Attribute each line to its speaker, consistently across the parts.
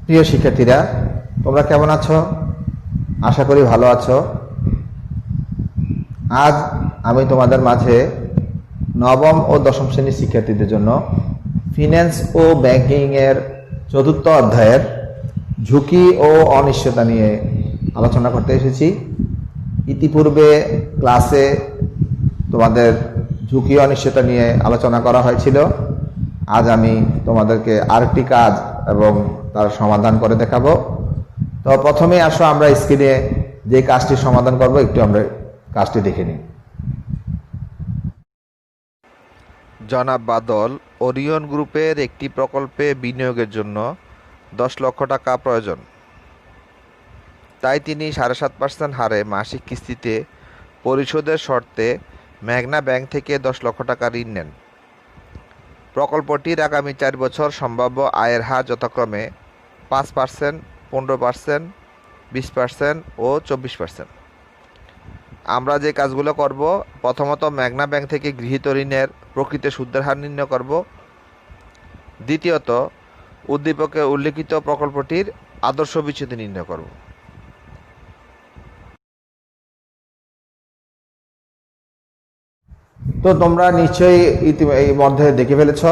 Speaker 1: প্রিয় শিক্ষার্থীরা, তোমরা কেমন আছো? আশা করি ভালো আছো। আজ আমি তোমাদের মাঝে নবম ও দশম শ্রেণীর শিক্ষার্থীদের জন্য ফিন্যান্স ও ব্যাংকিং এর চতুর্থ অধ্যায়ের ঝুঁকি ও অনিশ্চয়তা নিয়ে আলোচনা করতে এসেছি। ইতিপূর্বে ক্লাসে তোমাদের ঝুঁকি অনিশ্চয়তা নিয়ে আলোচনা করা হয়েছিল। আজ আমি তোমাদেরকে আরেকটি কাজ এবং তার সমাধান করে দেখাবো। তো প্রথমে আসো আমরা স্ক্রিনে যে কাজটি সমাধান করব একটু আমরা কাজটি দেখে নিই।
Speaker 2: জনাব বাদল ওরিয়ন গ্রুপের একটি প্রকল্পে বিনিয়োগের জন্য 10 লক্ষ টাকা প্রয়োজন। তাই তিনি 7.5% হারে মাসিক কিস্তিতে পরিশোধের শর্তে মেঘনা ব্যাংক থেকে 10 লক্ষ টাকা ঋণ নেন। প্রকল্পটির আগামী 4 বছর সম্ভাব্য আয়ের হার যথাক্রমে 5%, 15%, 20% ও 24%। আমরা যে কাজগুলো করব, প্রথমত মেঘনা ব্যাংক থেকে গৃহীত ঋণের প্রকৃত সুদের হার নির্ণয় করব। দ্বিতীয়ত উদ্দীপকে উল্লেখিত প্রকল্পটির আদর্শ বিচ্যুতি নির্ণয় করব।
Speaker 1: তো তোমরা নিশ্চয়ই এই মধ্যে দেখে ফেলেছ,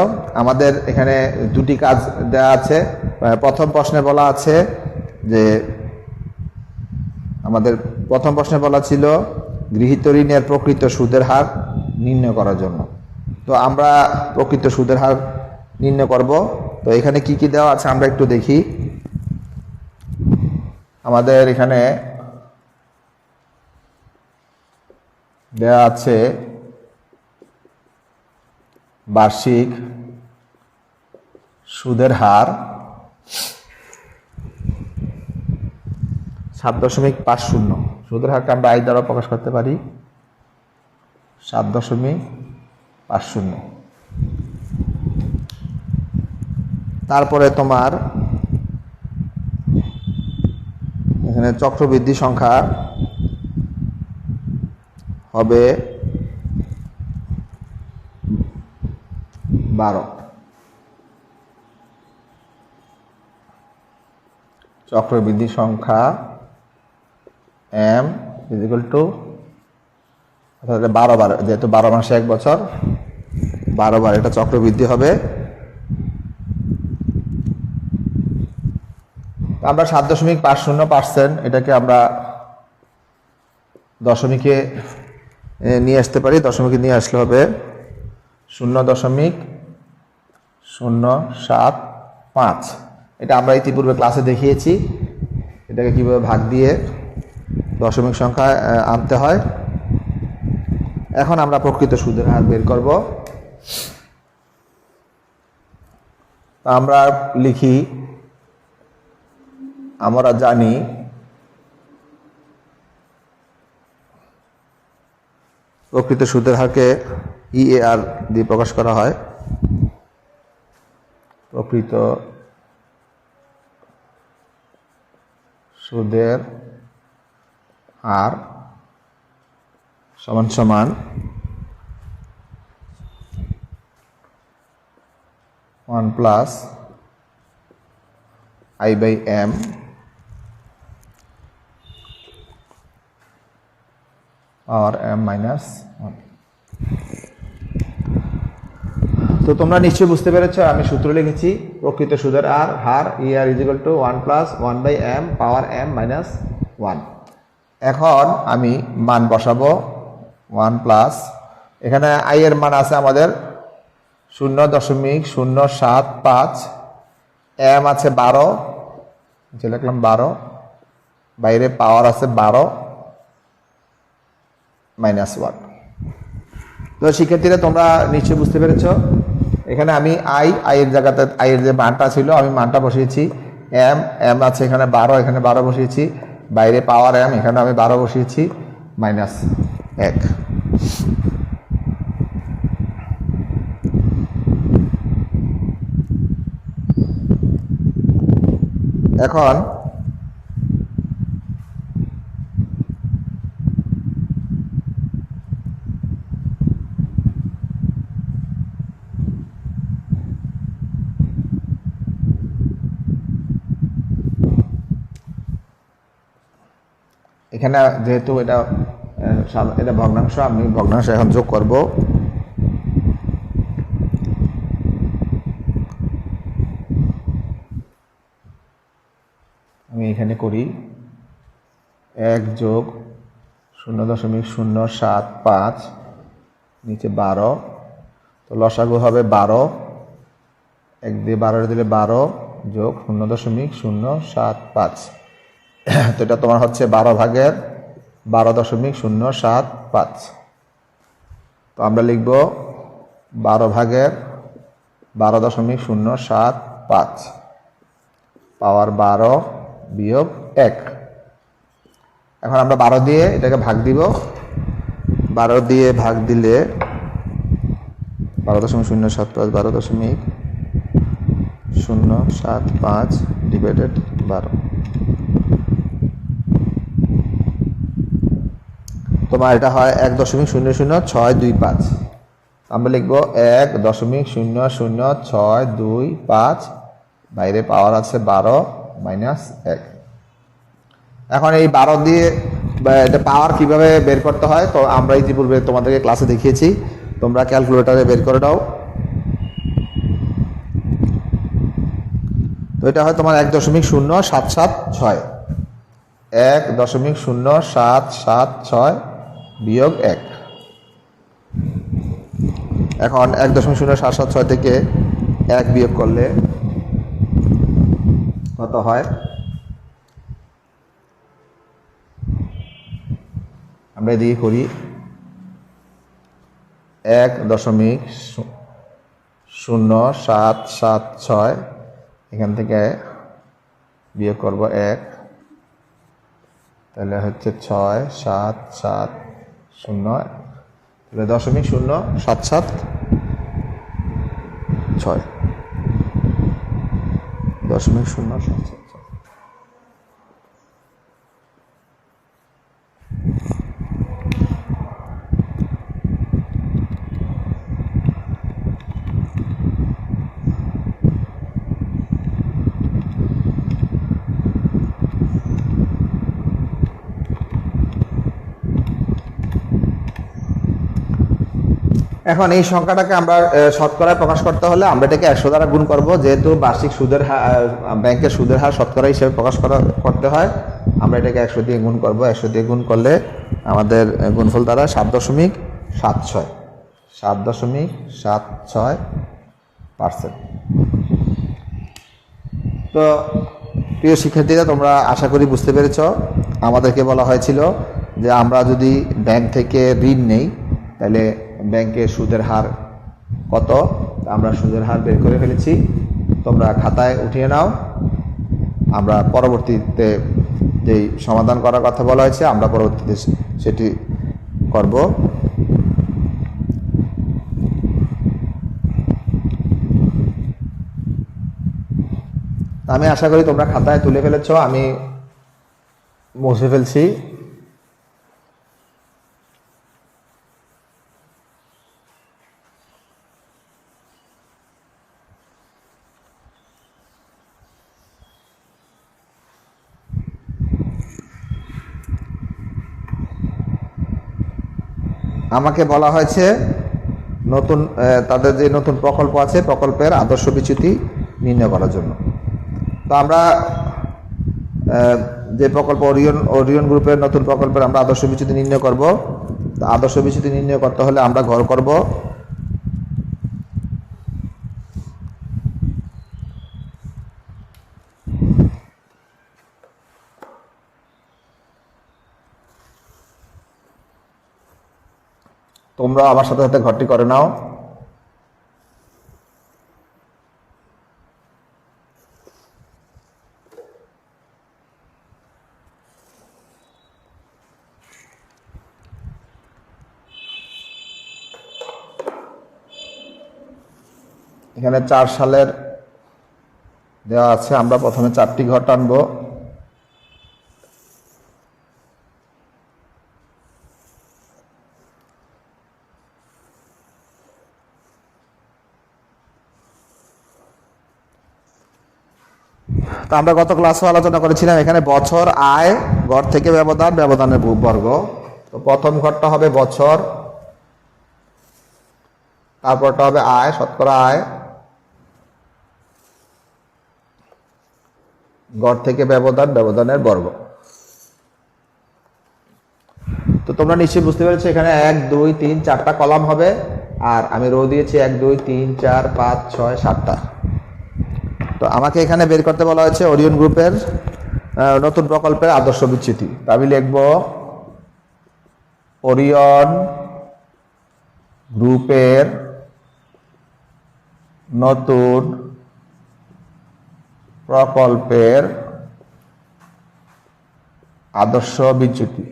Speaker 1: আমাদের এখানে দুটি কাজ দেওয়া আছে। প্রথম প্রশ্নে বলা আছে যে আমাদের প্রথম প্রশ্নে বলা ছিল গৃহীত ঋণের প্রকৃত সুদের হার নির্ণয় করার জন্য। তো আমরা প্রকৃত সুদের হার নির্ণয় করব। তো এখানে কি কি দেওয়া আছে আমরা একটু দেখি। আমাদের এখানে দেওয়া আছে বার্ষিক সুদের হার 7.50। সুদের হারটা আমরা আয় দ্বারা প্রকাশ করতে পারি 7.50। তারপরে তোমার এখানে চক্রবৃদ্ধি সংখ্যা হবে 12। চক্রবৃদ্ধি সংখ্যা m = অর্থাৎ 12 বার, যেহেতু 12 মাসে 1 বছর, 12 বার এটা চক্রবৃদ্ধি হবে। আমরা 7.50% এটাকে আমরা দশমিকে নিয়ে আসতে পারি। দশমিকে নিয়ে আসলে হবে 0.075। এটা আমরা ইতিপূর্বে ক্লাসে দেখিয়েছি এটাকে কিভাবে ভাগ দিয়ে দশমিক সংখ্যা আনতে হয়। এখন আমরা প্রকৃত সুদের হার বের করব। আমরা লিখি, আমরা জানি প্রকৃত সুদের হারকে EAR দিয়ে প্রকাশ করা হয়। প্রকৃত সুদের হার সমান সমান 1 + I/M পাওয়ার m - 1। তো তোমরা নিশ্চয়ই বুঝতে পেরেছ, আমি সূত্র লিখেছি প্রকৃত সুদের হার ER = 1 + 1/m পাওয়ার m - 1। এখন আমি মান বসাবো 1 + এখানে i এর মান আছে আমাদের 0.075, m আছে 12, যে লিখলাম 12, বাইরে পাওয়ার আছে 12 - 1। তো শিক্ষার্থীরা তোমরা নিশ্চয়ই বুঝতে পেরেছ, এখানে আমি i এর জায়গাতে i এর যে মানটা ছিল আমি মানটা বসিয়েছি। m আছে এখানে 12, এখানে 12 বসিয়েছি। বাইরে পাওয়ার m, এখানে আমি 12 বসিয়েছি -1। এখন এখানে যেহেতু এটা এটা ভগ্নাংশ, আমি ভগ্নাংশ এখন যোগ করব। আমি এখানে করি 1 যোগ 0.075, নিচে 12, তো লসাগু হবে 12, 1 দিয়ে 12 দিলে 12 যোগ 0.075, তো এটা তোমার হচ্ছে 12 ভাগের 12.075। তো আমরা লিখব 12 ভাগের 12.075 পাওয়ার 12 বিয়োগ 1। এখন আমরা 12 দিয়ে এটাকে ভাগ দিব। 12 দিয়ে ভাগ দিলে 12.075 12.075 ডিভাইডেড 12, তোমার এটা হয় 1.00625। আমরা লিখবো 1.00625, বাইরে পাওয়ার আছে 12 মাইনাস 1। এখন এই 12 দিয়ে এটা পাওয়ার কিভাবে বের করতে হয়, তো আমরা ইতিপূর্বে তোমাদেরকে ক্লাসে দেখিয়েছি, তোমরা ক্যালকুলেটরে বের করে দাও। তো এটা হয় তোমার 1.0776, 1.0776 বিয়োগ 1। এখন 1.0776 থেকে 1 বিয়োগ করলে কত হয়? আমরা এদিকে করি 1.0776, এখান থেকে বিয়োগ করব 1, তাহলে হচ্ছে 6770, তাহলে 0.0776, 0.0776। এখন এই সংখ্যাটাকে আমরা শতকরায় প্রকাশ করতে হলে আমরা এটাকে 100 দ্বারা গুণ করব, যেহেতু বার্ষিক সুদের হার, ব্যাংকের সুদের হার শতকরা হিসেবে প্রকাশ করতে হয়। আমরা এটাকে 100 দিয়ে গুণ করব। 100 দিয়ে গুণ করলে আমাদের গুণফল দ্বারা 7.76%। তো প্রিয় শিক্ষার্থীরা, তোমরা আশা করি বুঝতে পেরেছ। আমাদেরকে বলা হয়েছিল যে আমরা যদি ব্যাংক থেকে ঋণ নেই তাহলে ব্যাংকের সুদের হার কত, আমরা সুদের হার বের করে ফেলেছি। তোমরা খাতায় উঠিয়ে নাও। আমরা পরবর্তীতে যেই সমাধান করার কথা বলা হয়েছে আমরা পরবর্তীতে সেটি করব। আমি আশা করি তোমরা খাতায় তুলে ফেলেছ, আমি মুছে ফেলছি। আমাকে বলা হয়েছে নতুন তাদের যে নতুন প্রকল্প আছে, প্রকল্পের আদর্শ বিচ্যুতি নির্ণয় করার জন্য। তো আমরা যে প্রকল্প ওরিয়ন গ্রুপের নতুন প্রকল্পের আমরা আদর্শ বিচ্যুতি নির্ণয় করব। তো আদর্শ বিচ্যুতি নির্ণয় করতে হলে আমরা ঘর করব। তোমরা আমার সাথে সাথে ঘরটি করে নাও। এখানে 4 সালের দেওয়া আছে। আমরা প্রথমে 4টি ঘর টানবো। তো আমরা গত ক্লাসে আলোচনা করেছিলাম এখানে বছর, আয়, গড় থেকে ব্যবধান, ব্যবধানের বর্গ। তো প্রথম ঘরটা হবে বছর, তারপরটা হবে আয়, শতকরা আয়, গড় থেকে ব্যবধান, ব্যবধানের বর্গ। তো তোমরা নিশ্চয়ই বুঝতে পেরেছো এখানে 1 2 3 4টা কলাম হবে, আর আমি রো দিয়েছি 1 2 3 4 5 6 7টা। তো আমাকে এখানে বের করতে বলা হয়েছে ওরিয়ন গ্রুপের নতুন প্রকল্পের আদর্শ বিচ্যুতি। তা আমি লিখব ওরিয়ন গ্রুপের নতুন প্রকল্পের আদর্শ বিচ্যুতি।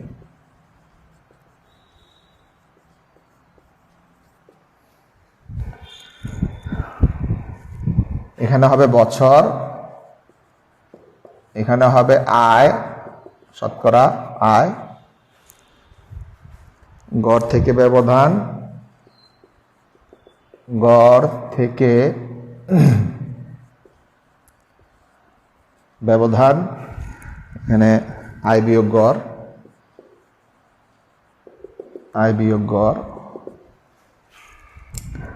Speaker 1: এখানে হবে বছর, এখানে হবে আয়, শতকরা আয়, গড় থেকে ব্যবধান, গড় থেকে ব্যবধান, এখানে আয় বিয়োগ গড়, আয় বিয়োগ গড়,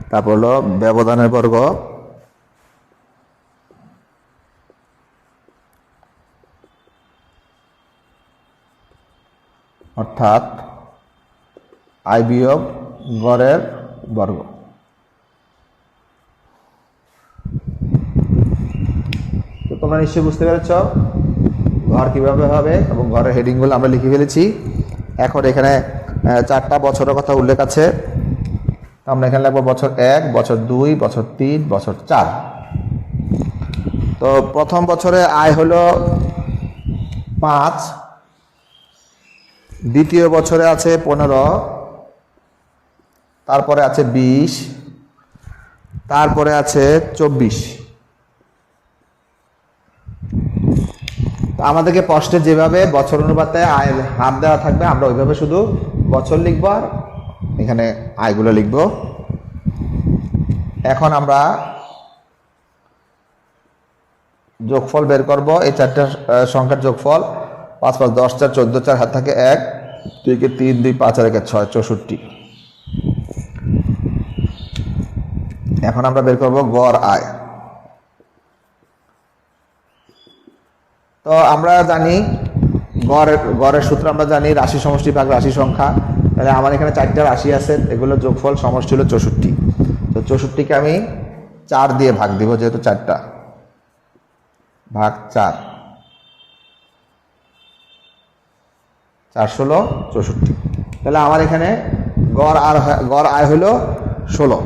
Speaker 1: তারপর হলো ব্যবধানের বর্গ, অর্থাৎ আয় বিয়োগ গড়ের বর্গ। তো তোমরা নিশ্চয়ই বুঝতে পেরেছ ঘর কিভাবে হবে এবং ঘরের হেডিংগুলো আমরা লিখে ফেলেছি। এখন এখানে 4টা বছরের কথা উল্লেখ আছে। আমরা এখানে লিখব বছর 1, বছর 2, বছর 3, বছর 4। তো প্রথম বছরে আয় হলো 5, দ্বিতীয় বছরে আছে 15, তারপরে আছে 20, তারপরে আছে 24। আমাদেরকে প্রশ্নে যেভাবে বছর অনুপাতে আয় হাত দেওয়া থাকবে আমরা ওইভাবে শুধু বছর লিখব আর এখানে আয়গুলো লিখব। এখন আমরা যোগফল বের করব। এই 4টা সংখ্যার যোগফল 5 5 10 4 14 4 হাত থাকে 1 2 কে 3 2 5 আর 1 6 64। এখন আমরা বের করব গড় আয়। তো আমরা জানি গড়ের সূত্র আমরা জানি রাশি সমষ্টি ভাগ রাশি সংখ্যা। তাহলে আমার এখানে 4টা রাশি আছে, এগুলো যোগফল সমষ্টি হলো 64। তো 64কে আমি 4 দিয়ে ভাগ দিব, যেহেতু 4টা ভাগ 4, 4 16 64। তাহলে আমার এখানে গড় আয় হলো 16।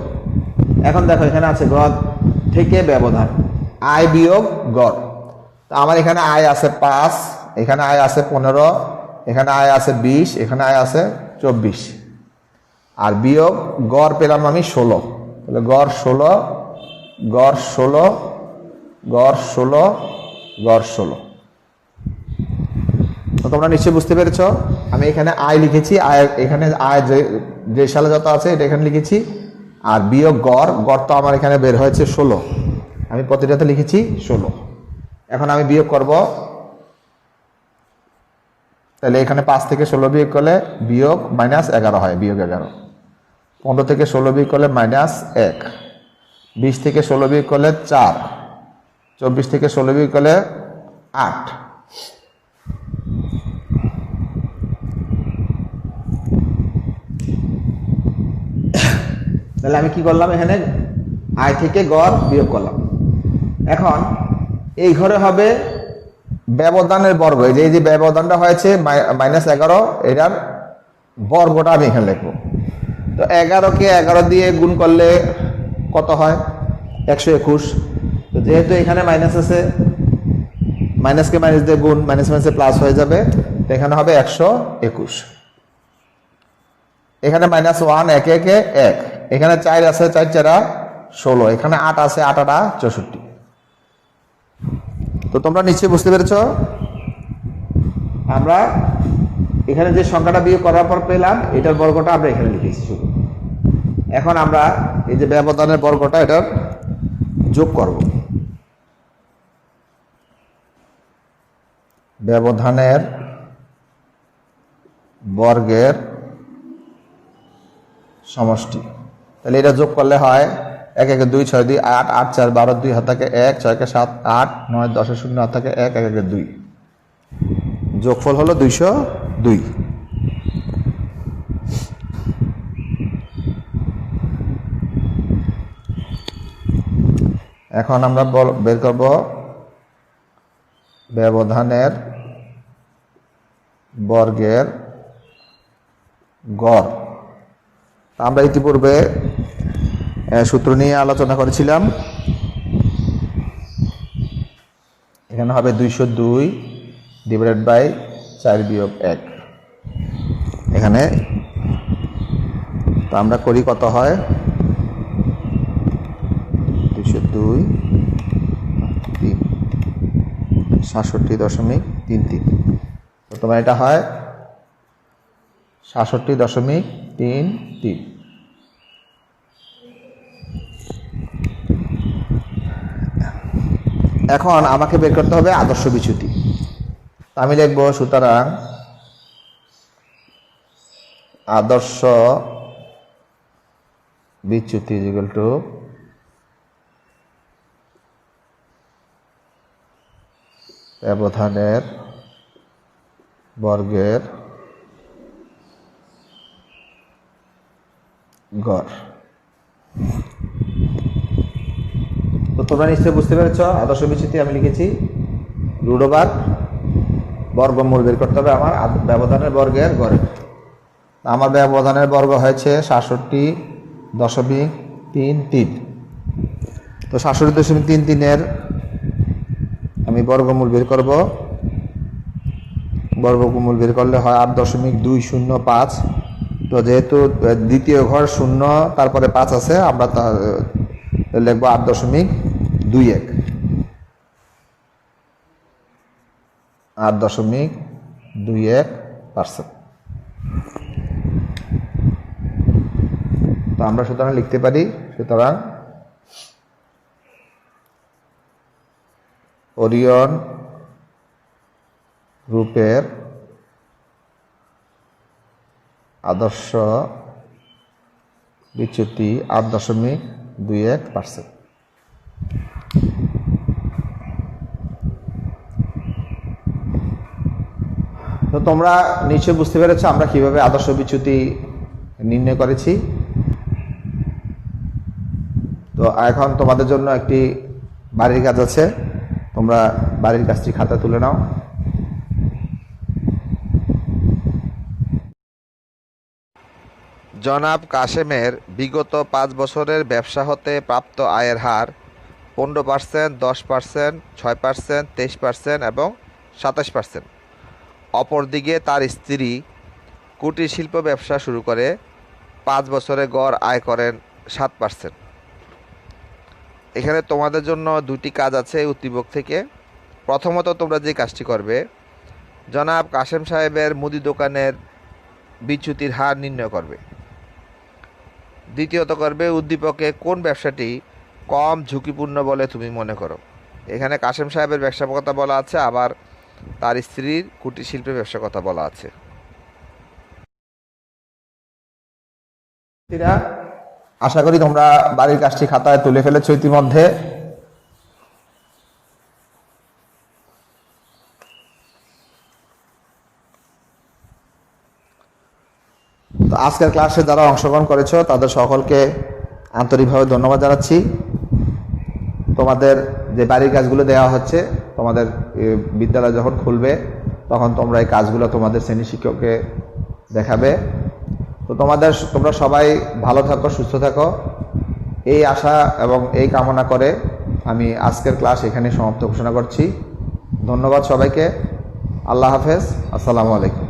Speaker 1: এখন দেখো এখানে আছে গড় থেকে ব্যবধান, আয় বিয়োগ গড়। তো আমার এখানে আয় আছে 5, এখানে আয় আছে 15, এখানে আয় আছে 20, এখানে আয় আছে 24, আর বিয়োগ গড় পেলাম আমি 16। তাহলে গড় 16, গড় 16, গড় 16, গড় 16। তো তোমরা নিশ্চয়ই বুঝতে পেরেছ আমি এখানে আয় লিখেছি, আয় এখানে আয় যে সালে যত আছে এটা এখানে লিখেছি, আর বিয়োগ গড় তো আমার এখানে বের হয়েছে 16, আমি প্রতিটাতে লিখেছি 16। এখন আমি বিয়োগ করব। তাহলে এখানে 5 থেকে 16 বিয়োগ করলে বিয়োগ -11 হয়, বিয়োগ 11। 15 থেকে 16 বিয়োগ করলে -1, 20 থেকে 16 বিয়োগ করলে 4, 24 থেকে 16 বিয়োগ করলে 8। তাহলে আমি কি করলাম, এখানে আয় থেকে গড় বিয়োগ করলাম। এখন এই ঘরে হবে ব্যবধানের বর্গ। এই যে ব্যবধানটা হয়েছে -11, এটার বর্গটা আমি এখানে লিখবো। তো 11কে 11 দিয়ে গুণ করলে কত হয়, 121। তো যেহেতু এখানে মাইনাস আছে, মাইনাসকে মাইনাস দিয়ে গুণ, মাইনাস মাইনাসে প্লাস হয়ে যাবে, তো এখানে হবে 121। এখানে -1 1 1 1, এখানে 4 আছে 4 4 16, এখানে 8 আছে 8 8 64। তো তোমরা নিশ্চয়ই বুঝতে পেরেছ আমরা এখানে যে সংখ্যাটা বিয়োগ করার পর পেলাম এটার বর্গটা আমরা এখানে লিখেছি শুধু। এখন আমরা এই যে ব্যবধানের বর্গটা এটার যোগ করব। ব্যবধানের বর্গের সমষ্টি। তাহলে এটা যোগ করলে হয় 1 1 2 6 2 8 8 4 12 2 হাত থাকে 1 6 7 8 9 10 0 হাত থাকে 1 1 2। যোগফল হলো 202। এখন আমরা বের করব ব্যবধানের বর্গের গড়। আমরা ইতিপূর্বে সূত্র নিয়ে আলোচনা করেছিলাম। এখানে হবে 202 ডিভাইডেড বাই 4 বিয়োগ 1। এখানে তো আমরা করি কত হয় 202 3 67.33। তো তোমার এটা হয় 67.33। এখন আমাকে বের করতে হবে আদর্শ বিচ্যুতি। আমি লিখব সুতরাং আদর্শ বিচ্যুতি ইকুয়াল টু ব্যবধানের বর্গের গড়। তো তোমরা নিশ্চয়ই বুঝতে পেরেছ আদর্শ বিচ্যুতি আমি লিখেছি √, বর্গমূল বের করতে হবে আমার ব্যবধানের বর্গের গড়ে। আমার ব্যবধানের বর্গ হয়েছে 67.33। তো 67.33 আমি বর্গমূল বের করব। বর্গমূল বের করলে হয় 8.205। তো যেহেতু দ্বিতীয় ঘর 0 তারপরে 5 আছে, আমরা তা লিখব 8.21। 8.21%। তো আমরা সুতরাং লিখতে পারি সুতরাং ওরিয়ন গ্রুপের আদর্শ বিচ্যুতি 8.21%। তো তোমরা নিশ্চয়ই বুঝতে পেরেছো আমরা কিভাবে আদর্শ বিচ্যুতি নির্ণয় করেছি। তো এখন তোমাদের জন্য একটি বাড়ির কাজ আছে, তোমরা বাড়ির কাজটি খাতা তুলে নাও।
Speaker 2: জনাব কাশেমের বিগত 5 বছরের ব্যবসা হতে প্রাপ্ত আয়ের হার 15%, 10%, 6%, 23% এবং 27%। অপরদিকে তার স্ত্রী কুটির শিল্প ব্যবসা শুরু করে 5 বছরে গড় আয় করেন 7%। এখানে তোমাদের জন্য 2টি কাজ আছে উদ্দীপক থেকে। প্রথমত তোমরা যে কাজটি করবে, জনাব কাশেম সাহেবের মুদি দোকানের বিচ্যুতির হার নির্ণয় করবে। দ্বিতীয়ত করবে উদ্দীপকে কোন ব্যবসাটি কম ঝুঁকিপূর্ণ বলে তুমি মনে করো। এখানে কাশেম সাহেবের ব্যবসার কথা বলা আছে, আবার তার স্ত্রীর কুটির শিল্পের ব্যবসার কথা বলা আছে।
Speaker 1: আশা করি তোমরা বাড়ির কাজটি খাতায় তুলে ফেলেছো ইতিমধ্যে। তো আজকের ক্লাসে যারা অংশগ্রহণ করেছো তাদের সকলকে আন্তরিকভাবে ধন্যবাদ জানাচ্ছি। তোমাদের যে বাড়ির কাজগুলো দেওয়া হচ্ছে, তোমাদের বিদ্যালয় যখন খুলবে তখন তোমরা এই কাজগুলো তোমাদের শ্রেণী শিক্ষককে দেখাবে। তো তোমরা সবাই ভালো থাকো, সুস্থ থাকো, এই আশা এবং এই কামনা করে আমি আজকের ক্লাস এখানে সমাপ্ত ঘোষণা করছি। ধন্যবাদ সবাইকে। আল্লাহ হাফেজ। আসসালামু আলাইকুম।